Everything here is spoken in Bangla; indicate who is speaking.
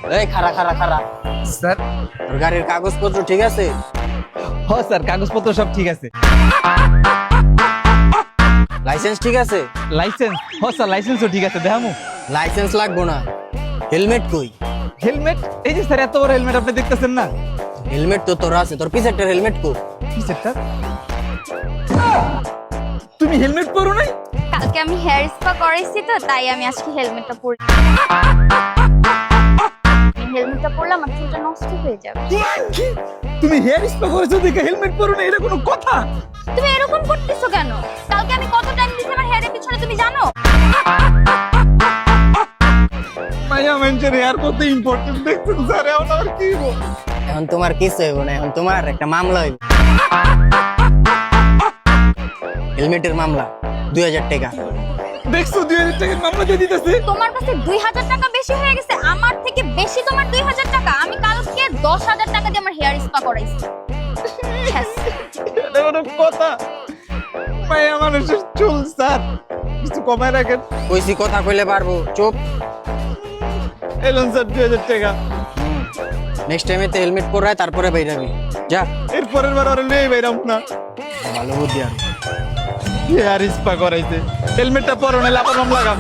Speaker 1: এই খারা খারা খারা,
Speaker 2: স্যার।
Speaker 1: তোর গাড়ির কাগজপত্র ঠিক আছে?
Speaker 2: হ স্যার, কাগজপত্র সব ঠিক আছে।
Speaker 1: লাইসেন্স ঠিক আছে?
Speaker 2: লাইসেন্স? হ স্যার, লাইসেন্সও ঠিক আছে। দেখামু?
Speaker 1: লাইসেন্স লাগবো না। হেলমেট কই?
Speaker 2: হেলমেট এই যে স্যার, এত বড় হেলমেট আপনি দেখতেছেন না?
Speaker 1: হেলমেট তো তোর আছে, তোর পিছেরটার হেলমেট কো?
Speaker 2: কি স্যার? তুমি হেলমেট পরো নাই?
Speaker 3: কালকে আমি হেয়ার স্পা করাইছি তো, তাই আমি আজকে হেলমেটটা পরি। হেলমেটটা পরলে আমার চুলটা নষ্ট হয়ে যাবে।
Speaker 2: কি? তুমি হেয়ার স্পা করেছো দেখে হেলমেট পরো না, এটা কোনো কথা?
Speaker 3: তুমি এরকম করতেছো কেন? কালকে আমি কত টাইম দিছি আমার হেয়ারের পিছনে তুমি জানো?
Speaker 2: মাইয়া মেনশন হেয়ার কত ইম্পর্টেন্ট দেখছেন স্যার, এখন আর কি বল?
Speaker 1: এখন তোমার কিছু হইব না, এখন তোমার একটা মামলা হইব। হেলমেটের মামলা, 2000 টাকা।
Speaker 2: দেখছো 2000 টাকার মামলা দিয়ে দিতেছে।
Speaker 3: তোমার কাছে 2000 টাকা বেশি হয়ে গেছে, আমার থেকে বেশি তোমার 2000 টাকা। আমি কালকে 10,000 টাকা দিয়ে আমার হেয়ার স্পা করাইছি। Yes.
Speaker 2: এটা কোনো কথা? মাইয়া মানুষের চুল স্যার, কিছু কমায় রাখেন।
Speaker 1: কইছি কথা কইলে পারবো, চুপ।
Speaker 2: এলন স্যার 2000 টাকা।
Speaker 1: নেক্সট টাইমে তো হেলমেট পরায় তারপরে বাইরাবি, যা।
Speaker 2: এর পরের বার ওরে লই বাইরাম না।
Speaker 1: ভালো বুদ্ধি আর।
Speaker 2: হেয়ার স্পা করাইতে হেলমেটটা পরো না, লাপার মামলা লাগাম।